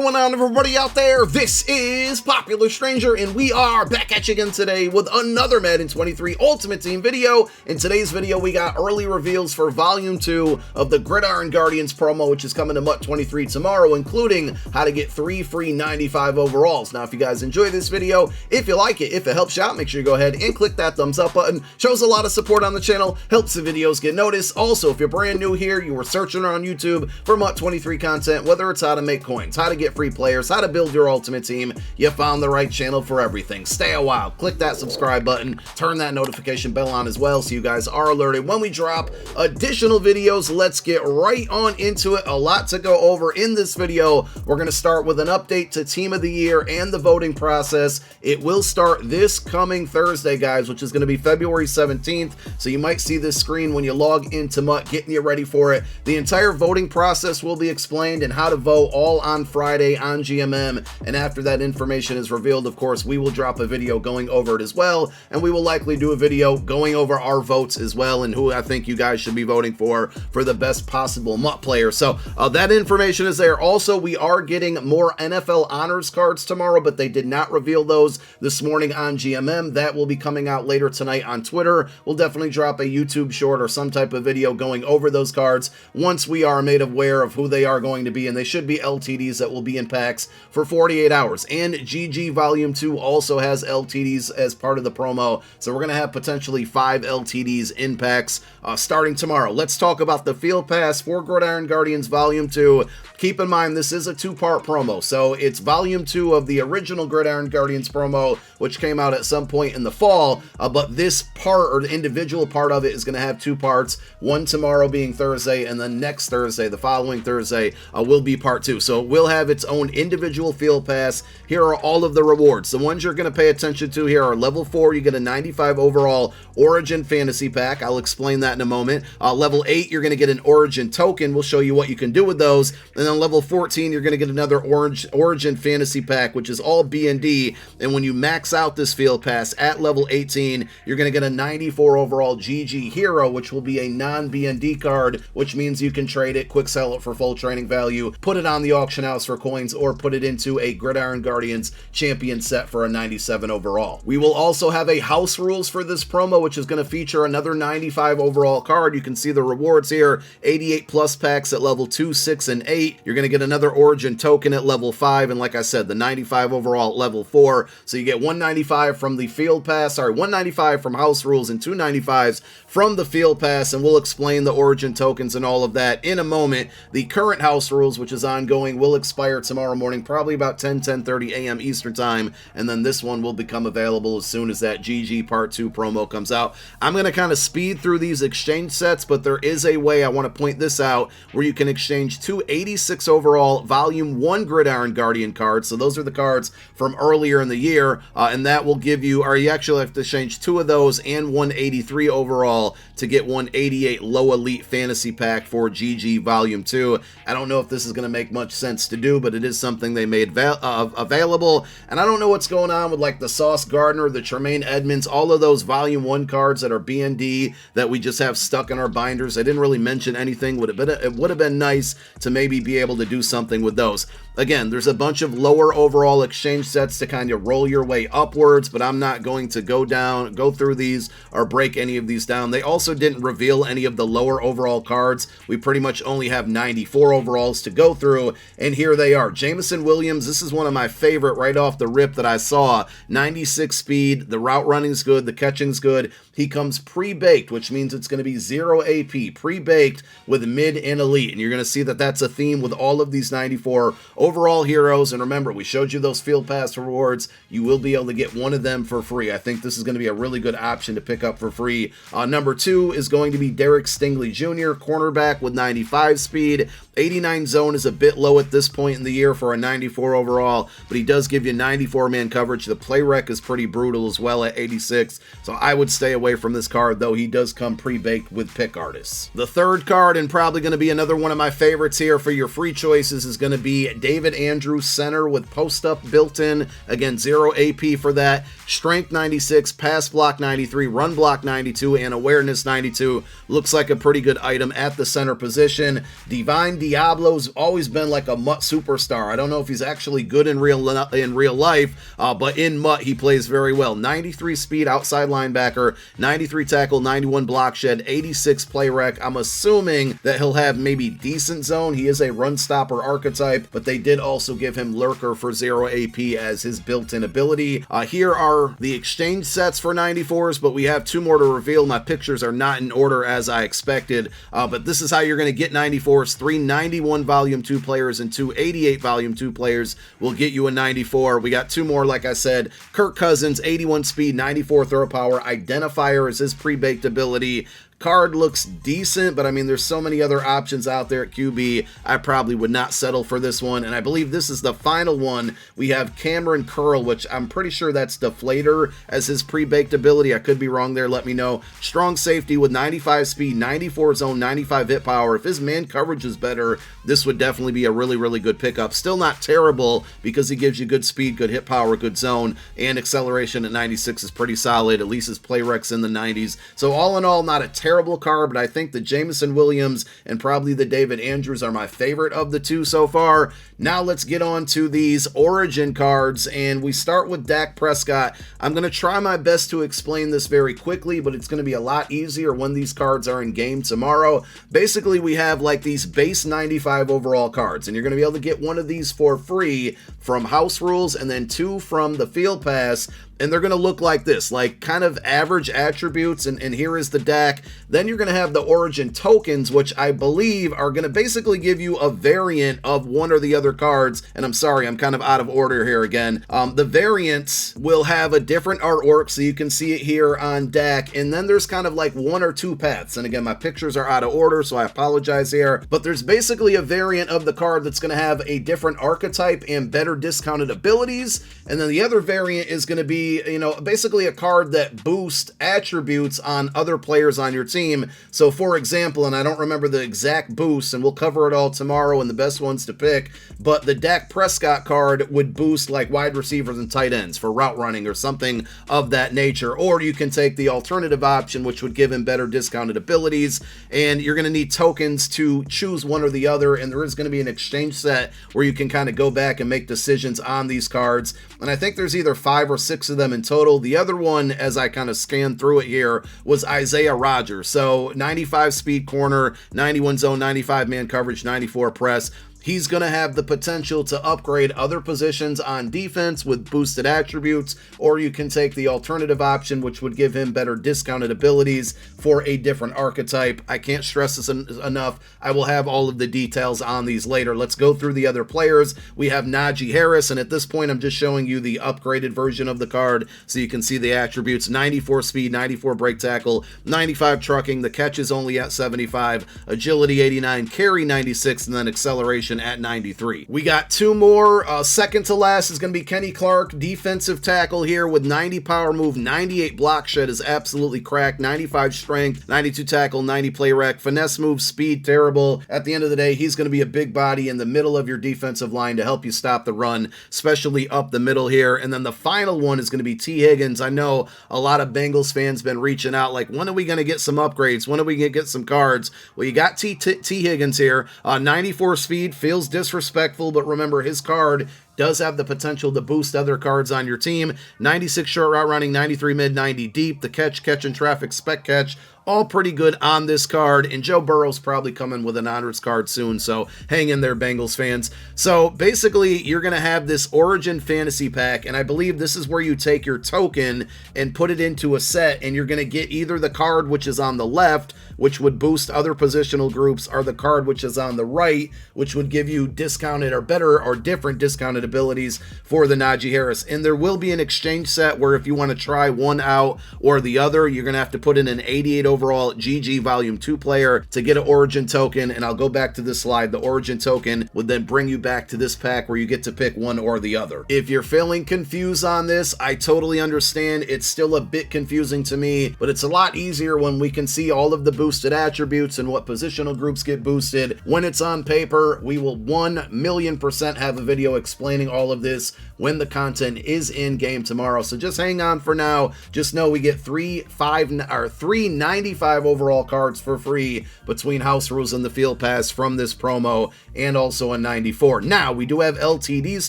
going on, everybody out there? This is Popular Stranger, and we are back at you again today with another Madden 23 Ultimate Team video. In today's video, we got early reveals for Volume 2 of the Gridiron Guardians promo, which is coming to MUT 23 tomorrow, including how to get 3 free 95 overalls. Now, if you guys enjoy this video, if you like it, if it helps you out, make sure you go ahead and click that thumbs up button. Shows a lot of support on the channel, helps the videos get noticed. Also, if you're brand new here, you were searching on YouTube for MUT 23 content, whether it's how to make coins, how to get free players, how to build your ultimate team, you found the right channel for everything. Stay a while, click that subscribe button, turn that notification bell on as well so you guys are alerted when we drop additional videos. Let's get right on into it. A lot to go over in this video. We're going to start with an update to Team of the Year and the voting process. It will start this coming Thursday, guys, which is going to be February 17th. So you might see this screen when you log into MUT, getting you ready for it. The entire voting process will be explained and how to vote all on Friday on GMM, and after that information is revealed, of course, we will drop a video going over it as well, and we will likely do a video going over our votes as well and who I think you guys should be voting for the best possible MUT player. So that information is there. Also, we are getting more NFL honors cards tomorrow, but they did not reveal those this morning on GMM. That will be coming out later tonight on Twitter. We'll definitely drop a YouTube short or some type of video going over those cards once we are made aware of who they are going to be, and they should be LTDs that will be in packs for 48 hours. And GG Volume 2 also has LTDs as part of the promo, so we're going to have potentially 5 LTDs in packs starting tomorrow. Let's talk about the Field Pass for Gridiron Guardians Volume 2. Keep in mind, this is a 2-part promo, so it's Volume 2 of the original Gridiron Guardians promo, which came out at some point in the fall, but this part, or the individual part of it, is going to have 2 parts, one tomorrow being Thursday, and then next Thursday, the following Thursday, will be part 2. So it will have its own individual Field Pass. Here are all of the rewards. The ones you're going to pay attention to here are level 4, you get a 95 overall Origin Fantasy Pack. I'll explain that in a moment. Level 8, you're going to get an Origin Token. We'll show you what you can do with those. And then level 14, you're going to get another Origin Fantasy Pack, which is all B&D. And when you max out this Field Pass at level 18, you're going to get a 94 overall GG Hero, which will be a non-B&D card, which means you can trade it, quick sell it for full training value, put it on the auction house for coins, or put it into a Gridiron Guardians champion set for a 97 overall. We will also have a house rules for this promo, which is going to feature another 95 overall card. You can see the rewards here, 88 plus packs at level 2, 6, and 8. You're going to get another Origin Token at level 5, and like I said, the 95 overall at level 4. So you get 195 from the Field Pass, 195 from house rules and 295s from the Field Pass, and we'll explain the Origin Tokens and all of that in a moment. The current house rules, which is ongoing, will expire tomorrow morning, probably about 10:30 a.m. Eastern time, and then this one will become available as soon as that GG Part 2 promo comes out. I'm going to kind of speed through these exchange sets, but there is a way, I want to point this out, where you can exchange 2 86 overall Volume 1 Gridiron Guardian cards. So those are the cards from earlier in the year, and that will give you, or you actually have to exchange 2 of those and 183 overall to get 188 Low Elite Fantasy Pack for GG Volume 2. I don't know if this is going to make much sense to do, but it is something they made available. And I don't know what's going on with like the Sauce Gardner, the Tremaine Edmonds, all of those Volume 1 cards that are B&D that we just have stuck in our binders. I didn't really mention anything. It would have been nice to maybe be able to do something with those. Again, there's a bunch of lower overall exchange sets to kind of roll your way upwards, but I'm not going to go through these or break any of these down. They also didn't reveal any of the lower overall cards. We pretty much only have 94 overalls to go through, and here they are. Jameson Williams, this is one of my favorite right off the rip that I saw. 96 speed, the route running's good, the catching's good. He comes pre-baked, which means it's going to be 0 AP, pre-baked with mid and elite, and you're going to see that that's a theme with all of these 94 overall heroes. And remember, we showed you those Field Pass rewards. You will be able to get one of them for free. I think this is going to be a really good option to pick up for free. Number 2 is going to be Derek Stingley Jr., cornerback with 95 speed. 89 zone is a bit low at this point in the year for a 94 overall, but he does give you 94-man coverage. The play rec is pretty brutal as well at 86, so I would stay away from this card, though he does come pre-baked with pick artists. The third card, and probably going to be another one of my favorites here for your free choices, is going to be David Andrews, center with post-up built in. Again, 0 AP for that. Strength 96, pass block 93, run block 92, and awareness 92. Looks like a pretty good item at the center position. Divine Diablo's always been like a MUT super superstar. I don't know if he's actually good in real life, but in MUT he plays very well. 93 speed outside linebacker, 93 tackle, 91 block shed, 86 play rec. I'm assuming that he'll have maybe decent zone. He is a run stopper archetype, but they did also give him lurker for 0 AP as his built-in ability. Here are the exchange sets for 94s, but we have two more to reveal. My pictures are not in order as I expected, but this is how you're going to get 94s. 3 91 Volume 2 players and 2 88 Volume 2 players will get you a 94. We got two more, like I said. Kirk Cousins, 81 speed, 94 throw power. Identifier is his pre-baked ability. Card looks decent, but I mean, there's so many other options out there at QB. I probably would not settle for this one, and I believe this is the final one. We have Cameron Curl, which I'm pretty sure that's Deflator as his pre-baked ability. I could be wrong there, let me know. Strong safety with 95 speed, 94 zone, 95 hit power. If his man coverage is better, this would definitely be a really, really good pickup. Still not terrible because he gives you good speed, good hit power, good zone, and acceleration at 96 is pretty solid. At least his play rec's in the 90s. So all in all, not a terrible card, but I think the Jameson Williams and probably the David Andrews are my favorite of the two so far. Now let's get on to these Origin cards, and we start with Dak Prescott. I'm going to try my best to explain this very quickly, but it's going to be a lot easier when these cards are in game tomorrow. Basically, we have like these base 95 overall cards, and you're going to be able to get one of these for free from House Rules and then two from the Field Pass. And they're going to look like this, like kind of average attributes, and here is the Dak. Then you're going to have the Origin tokens, which I believe are going to basically give you a variant of one or the other cards. And I'm sorry, I'm kind of out of order here again. The variants will have a different artwork, so you can see it here on Dak. And then there's kind of like one or two paths. And again, my pictures are out of order, so I apologize here. But there's basically a variant of the card that's going to have a different archetype and better discounted abilities. And then the other variant is going to be, you know, basically a card that boosts attributes on other players on your team. So for example, and I don't remember the exact boosts, and we'll cover it all tomorrow and the best ones to pick, but the Dak Prescott card would boost like wide receivers and tight ends for route running or something of that nature. Or you can take the alternative option, which would give him better discounted abilities, and you're going to need tokens to choose one or the other, and there is going to be an exchange set where you can kind of go back and make decisions on these cards. And I think there's either 5 or 6 of them in total. The other one, as I kind of scanned through it here, was Isaiah Rodgers. So 95 speed corner, 91 zone, 95 man coverage, 94 press. He's going to have the potential to upgrade other positions on defense with boosted attributes, or you can take the alternative option, which would give him better discounted abilities for a different archetype. I can't stress this enough. I will have all of the details on these later. Let's go through the other players. We have Najee Harris, and at this point, I'm just showing you the upgraded version of the card so you can see the attributes. 94 speed, 94 break tackle, 95 trucking. The catch is only at 75, agility 89, carry 96, and then acceleration at 93. We got two more. Second to last is going to be Kenny Clark, defensive tackle here with 90 power move, 98 block shed is absolutely cracked, 95 strength, 92 tackle, 90 play rec, finesse move, speed terrible. At the end of the day, he's going to be a big body in the middle of your defensive line to help you stop the run, especially up the middle here. And then the final one is going to be T. Higgins. I know a lot of Bengals fans been reaching out like, when are we going to get some upgrades? When are we going to get some cards? Well, you got T. Higgins here, 94 speed, feels disrespectful, but remember, his card does have the potential to boost other cards on your team. 96 short route running, 93 mid, 90 deep. The catch in traffic, spec catch, all pretty good on this card, and Joe Burrow's probably coming with an honors card soon, so hang in there, Bengals fans. So basically, you're going to have this Origin Fantasy Pack, and I believe this is where you take your token and put it into a set, and you're going to get either the card which is on the left, which would boost other positional groups, or the card which is on the right, which would give you discounted or better or different discounted abilities for the Najee Harris. And there will be an exchange set where if you want to try one out or the other, you're going to have to put in an 88 overall GG Volume 2 player to get an Origin token. And I'll go back to this slide. The Origin token would then bring you back to this pack where you get to pick one or the other. If you're feeling confused on this, I totally understand. It's still a bit confusing to me, but it's a lot easier when we can see all of the boosted attributes and what positional groups get boosted. When it's on paper, we will 1,000,000% have a video explaining explaining all of this when the content is in game tomorrow. So just hang on for now. Just know we get three 95 overall cards for free between House Rules and the Field Pass from this promo, and also a 94. Now, we do have LTDs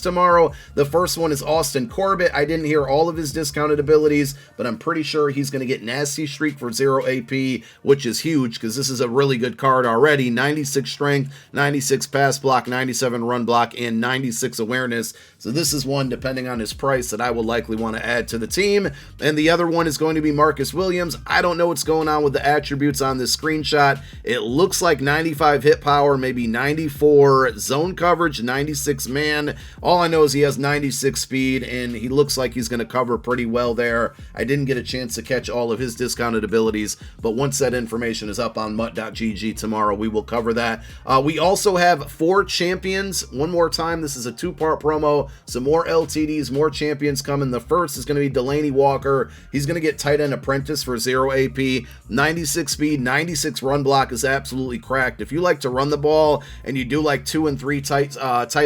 tomorrow. The first one is Austin Corbett. I didn't hear all of his discounted abilities, but I'm pretty sure he's going to get Nasty Streak for 0 AP, which is huge because this is a really good card already. 96 strength, 96 pass block, 97 run block, and 96 awareness. So this is one, depending on his price, that I will likely want to add to the team. And the other one is going to be Marcus Williams. I don't know what's going on with the attributes on this screenshot. It looks like 95 hit power, maybe 94 zone coverage, 96 man. All I know is he has 96 speed, and he looks like he's going to cover pretty well there. I didn't get a chance to catch all of his discounted abilities, but once that information is up on MUT.gg tomorrow, we will cover that. We also have 4 champions. One more time, this is a 2-part promo. Some more LTDs, more champions coming. The first is going to be Delaney Walker. He's going to get tight end apprentice for 0 AP, 96 speed, 96 run block is absolutely cracked. If you like to run the ball and you do like 2 and 3 tight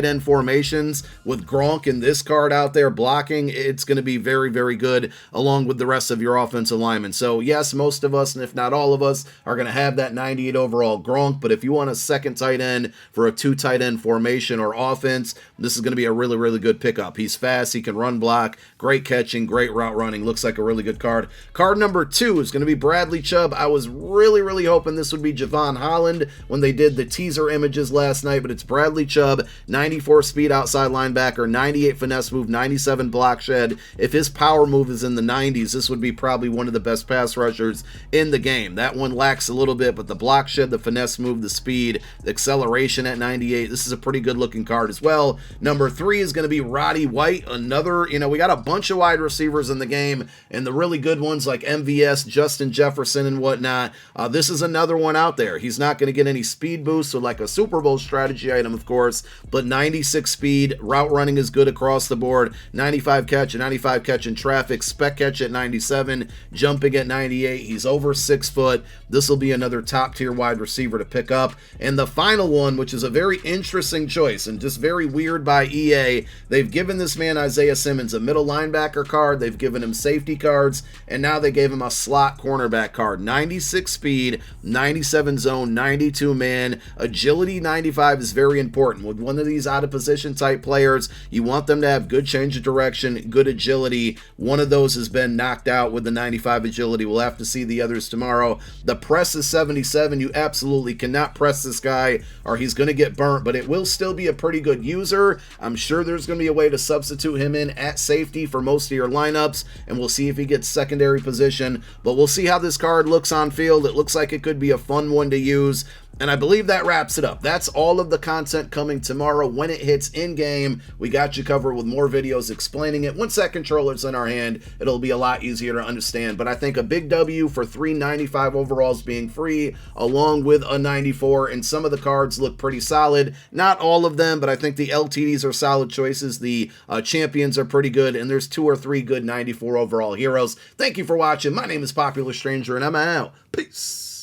end formations with Gronk and this card out there blocking, it's going to be very, very good along with the rest of your offensive linemen. So yes, most of us, and if not all of us, are going to have that 98 overall Gronk, but if you want a second tight end for a 2 tight end formation or offense, this is going to be a really, really good pickup. He's fast, he can run block, great catching, great route running, looks like a really good card. Card number 2 is going to be Bradley Chubb. I was really, really hoping this would be Javon Holland when they did the teaser images last night, but it's Bradley Chubb, 94 speed outside linebacker, 98 finesse move, 97 block shed. If his power move is in the 90s, this would be probably one of the best pass rushers in the game. That one lacks a little bit, but the block shed, the finesse move, the speed, the acceleration at 98, this is a pretty good looking card as well. Number 3 is going to be Roddy White, another, we got a bunch of wide receivers in the game, and the really good ones like MVS, Justin Jefferson, and whatnot. This is another one out there. He's not going to get any speed boost, so like a Super Bowl strategy item, of course, but 96 speed, route running is good across the board, 95 catch, and 95 catch in traffic, spec catch at 97, jumping at 98. He's over 6 foot. This will be another top tier wide receiver to pick up. And the final one, which is a very interesting choice and just very weird by EA, they've given this man Isaiah Simmons a middle linebacker card, they've given him safety cards, and now they gave him a slot cornerback card. 96 speed, 97 zone, 92 man, agility 95 is very important. With one of these out of position type players, you want them to have good change of direction, good agility. One of those has been knocked out with the 95 agility. We'll have to see the others tomorrow. The press is 77. You absolutely cannot press this guy or he's going to get burnt, but it will still be a pretty good user. I'm sure there's going to be a way to substitute him in at safety for most of your lineups, and we'll see if he gets secondary position, but we'll see how this card looks on field. It looks like it could be a fun one to use. And I believe that wraps it up. That's all of the content coming tomorrow when it hits in-game. We got you covered with more videos explaining it. Once that controller's in our hand, it'll be a lot easier to understand. But I think a big W for 395 overalls being free, along with a 94. And some of the cards look pretty solid. Not all of them, but I think the LTDs are solid choices. The champions are pretty good. And there's 2 or 3 good 94 overall heroes. Thank you for watching. My name is Popular Stranger, and I'm out. Peace.